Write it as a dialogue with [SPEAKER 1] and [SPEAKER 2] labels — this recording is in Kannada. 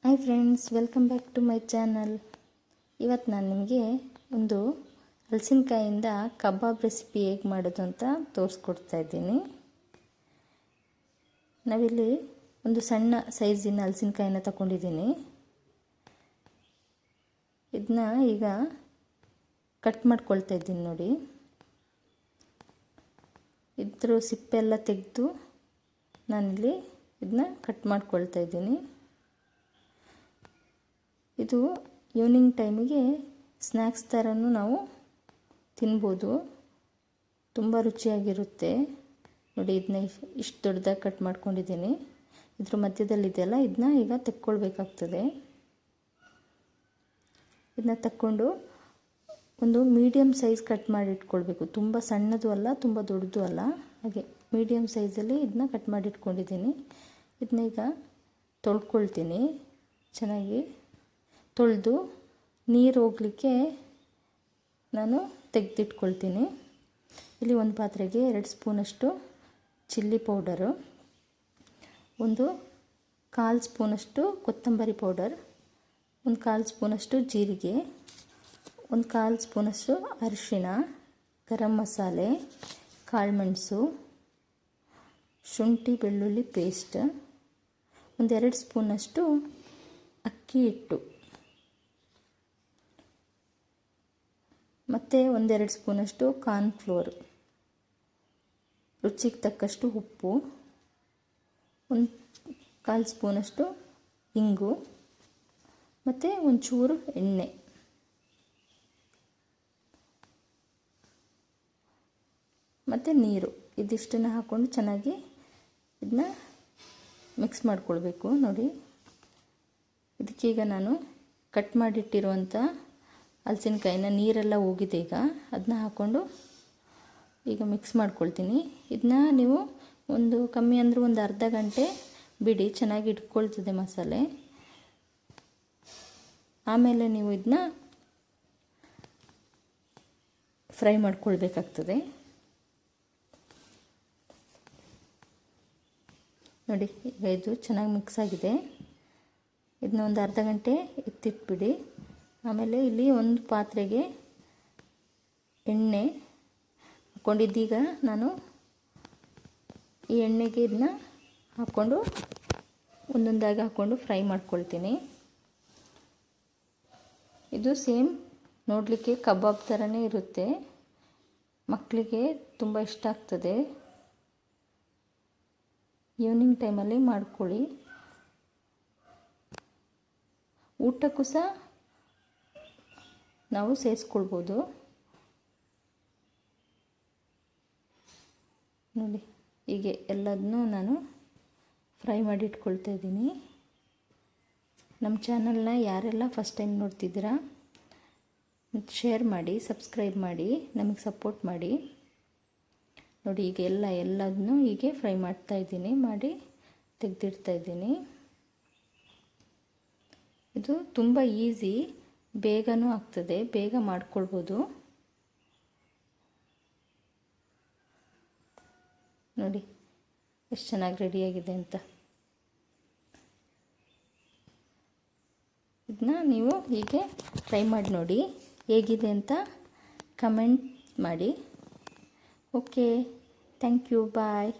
[SPEAKER 1] Hi friends, welcome back to my channel. ಇವತ್ತು ನಾನು ನಿಮಗೆ ಒಂದು ಹಲಸಿನಕಾಯಿಂದ ಕಬಾಬ್ ರೆಸಿಪಿ ಹೇಗೆ ಮಾಡೋದು ಅಂತ ತೋರಿಸ್ಕೊಡ್ತಾ ಇದ್ದೀನಿ. ನಾವಿಲ್ಲಿ ಒಂದು ಸಣ್ಣ ಸೈಜಿನ ಹಲಸಿನಕಾಯಿನ ತಗೊಂಡಿದ್ದೀನಿ. ಇದನ್ನ ಈಗ ಕಟ್ ಮಾಡ್ಕೊಳ್ತಾ ಇದ್ದೀನಿ. ನೋಡಿ, ಇದ್ರ ಸಿಪ್ಪೆಲ್ಲ ತೆಗೆದು ನಾನಿಲ್ಲಿ ಇದನ್ನ ಕಟ್ ಮಾಡ್ಕೊಳ್ತಾ ಇದ್ದೀನಿ. ಇದು ಈವ್ನಿಂಗ್ ಟೈಮಿಗೆ ಸ್ನ್ಯಾಕ್ಸ್ ಥರನೂ ನಾವು ತಿನ್ಬೋದು, ತುಂಬ ರುಚಿಯಾಗಿರುತ್ತೆ. ನೋಡಿ, ಇದನ್ನ ಇಷ್ಟು ದೊಡ್ಡದಾಗಿ ಕಟ್ ಮಾಡ್ಕೊಂಡಿದ್ದೀನಿ. ಇದ್ರ ಮಧ್ಯದಲ್ಲಿದೆಯಲ್ಲ, ಇದನ್ನ ಈಗ ತೆಕ್ಕೊಳ್ಬೇಕಾಗ್ತದೆ. ಇದನ್ನ ತಕ್ಕೊಂಡು ಒಂದು ಮೀಡಿಯಮ್ ಸೈಜ್ ಕಟ್ ಮಾಡಿ ಇಟ್ಕೊಳ್ಬೇಕು. ತುಂಬ ಸಣ್ಣದು ಅಲ್ಲ, ತುಂಬ ದೊಡ್ಡದು ಅಲ್ಲ, ಹಾಗೆ ಮೀಡಿಯಮ್ ಸೈಜಲ್ಲಿ ಇದನ್ನ ಕಟ್ ಮಾಡಿ ಇಟ್ಕೊಂಡಿದ್ದೀನಿ. ಇದನ್ನ ಈಗ ತೊಳ್ಕೊಳ್ತೀನಿ. ಚೆನ್ನಾಗಿ ತೊಳೆದು ನೀರು ಹೋಗಲಿಕ್ಕೆ ನಾನು ತೆಗೆದಿಟ್ಕೊಳ್ತೀನಿ. ಇಲ್ಲಿ ಒಂದು ಪಾತ್ರೆಗೆ 2 ಸ್ಪೂನಷ್ಟು ಚಿಲ್ಲಿ ಪೌಡರು, ಒಂದು 1/4 ಸ್ಪೂನಷ್ಟು ಕೊತ್ತಂಬರಿ ಪೌಡರ್, ಒಂದು 1/4 ಸ್ಪೂನಷ್ಟು ಜೀರಿಗೆ, ಒಂದು 1/4 ಸ್ಪೂನಷ್ಟು ಅರಿಶಿಣ, ಗರಂ ಮಸಾಲೆ, ಕಾಳುಮೆಣಸು, ಶುಂಠಿ ಬೆಳ್ಳುಳ್ಳಿ ಪೇಸ್ಟ್, ಒಂದು 2 ಸ್ಪೂನಷ್ಟು ಅಕ್ಕಿ ಹಿಟ್ಟು, ಮತ್ತು 1-2 ಸ್ಪೂನಷ್ಟು ಕಾರ್ನ್ಫ್ಲೋರ್, ರುಚಿಗೆ ತಕ್ಕಷ್ಟು ಉಪ್ಪು, ಒಂದು 1/4 ಸ್ಪೂನಷ್ಟು ಇಂಗು, ಮತ್ತು ಒಂಚೂರು ಎಣ್ಣೆ. ಮತ್ತು ನೀರು. ಇದಿಷ್ಟನ್ನು ಹಾಕ್ಕೊಂಡು ಚೆನ್ನಾಗಿ ಇದನ್ನ ಮಿಕ್ಸ್ ಮಾಡ್ಕೊಳ್ಬೇಕು. ನೋಡಿ, ಇದಕ್ಕೀಗ ನಾನು ಕಟ್ ಮಾಡಿಟ್ಟಿರುವಂಥ ಹಲಸಿನಕಾಯಿನ ನೀರೆಲ್ಲ ಹೋಗಿದೆ, ಈಗ ಅದನ್ನ ಹಾಕ್ಕೊಂಡು ಈಗ ಮಿಕ್ಸ್ ಮಾಡ್ಕೊಳ್ತೀನಿ. ಇದನ್ನ ನೀವು ಒಂದು ಕಮ್ಮಿ ಅಂದರೂ ಒಂದು ಅರ್ಧ ಗಂಟೆ ಬಿಡಿ, ಚೆನ್ನಾಗಿ ಇಟ್ಕೊಳ್ತದೆ ಮಸಾಲೆ. ಆಮೇಲೆ ನೀವು ಇದನ್ನ ಫ್ರೈ ಮಾಡ್ಕೊಳ್ಬೇಕಾಗ್ತದೆ. ನೋಡಿ, ಈಗ ಇದು ಚೆನ್ನಾಗಿ ಮಿಕ್ಸ್ ಆಗಿದೆ. ಇದನ್ನ ಒಂದು ಅರ್ಧ ಗಂಟೆ ಎತ್ತಿಟ್ಬಿಡಿ. ಆಮೇಲೆ ಇಲ್ಲಿ ಒಂದು ಪಾತ್ರೆಗೆ ಎಣ್ಣೆ ಹಾಕ್ಕೊಂಡಿದ್ದೀಗ ನಾನು ಈ ಎಣ್ಣೆಗೆ ಇದನ್ನ ಹಾಕ್ಕೊಂಡು ಒಂದೊಂದಾಗಿ ಹಾಕ್ಕೊಂಡು ಫ್ರೈ ಮಾಡ್ಕೊಳ್ತೀನಿ. ಇದು ಸೇಮ್ ನೋಡಲಿಕ್ಕೆ ಕಬಾಬ್ ಥರನೇ ಇರುತ್ತೆ. ಮಕ್ಕಳಿಗೆ ತುಂಬ ಇಷ್ಟ ಆಗ್ತದೆ. ಈವ್ನಿಂಗ್ ಟೈಮಲ್ಲಿ ಮಾಡ್ಕೊಳ್ಳಿ. ಊಟಕ್ಕೂ ಸಹ ನಾವು ಸೇರಿಸ್ಕೊಳ್ಬೋದು. ನೋಡಿ, ಹೀಗೆ ಎಲ್ಲದನ್ನೂ ನಾನು ಫ್ರೈ ಮಾಡಿ ಇಟ್ಕೊಳ್ತಾ ಇದ್ದೀನಿ. ನಮ್ಮ ಚಾನಲ್ನ ಯಾರೆಲ್ಲ ಫಸ್ಟ್ ಟೈಮ್ ನೋಡ್ತಿದ್ದೀರಾ, ಶೇರ್ ಮಾಡಿ, ಸಬ್ಸ್ಕ್ರೈಬ್ ಮಾಡಿ, ನಮಗೆ ಸಪೋರ್ಟ್ ಮಾಡಿ. ನೋಡಿ, ಈಗ ಎಲ್ಲದನ್ನೂ ಹೀಗೆ ಫ್ರೈ ಮಾಡ್ತಾಯಿದ್ದೀನಿ, ಮಾಡಿ ತೆಗೆದಿಡ್ತಾಯಿದ್ದೀನಿ. ಇದು ತುಂಬ ಈಸಿ, ಬೇಗನೂ ಆಗ್ತದೆ, ಬೇಗ ಮಾಡ್ಕೊಳ್ಬೋದು. ನೋಡಿ ಎಷ್ಟು ಚೆನ್ನಾಗಿ ರೆಡಿಯಾಗಿದೆ ಅಂತ. ಇದನ್ನ ನೀವು ಹೀಗೆ ಟ್ರೈ ಮಾಡಿ ನೋಡಿ, ಹೇಗಿದೆ ಅಂತ ಕಮೆಂಟ್ ಮಾಡಿ. Okay, thank you, bye.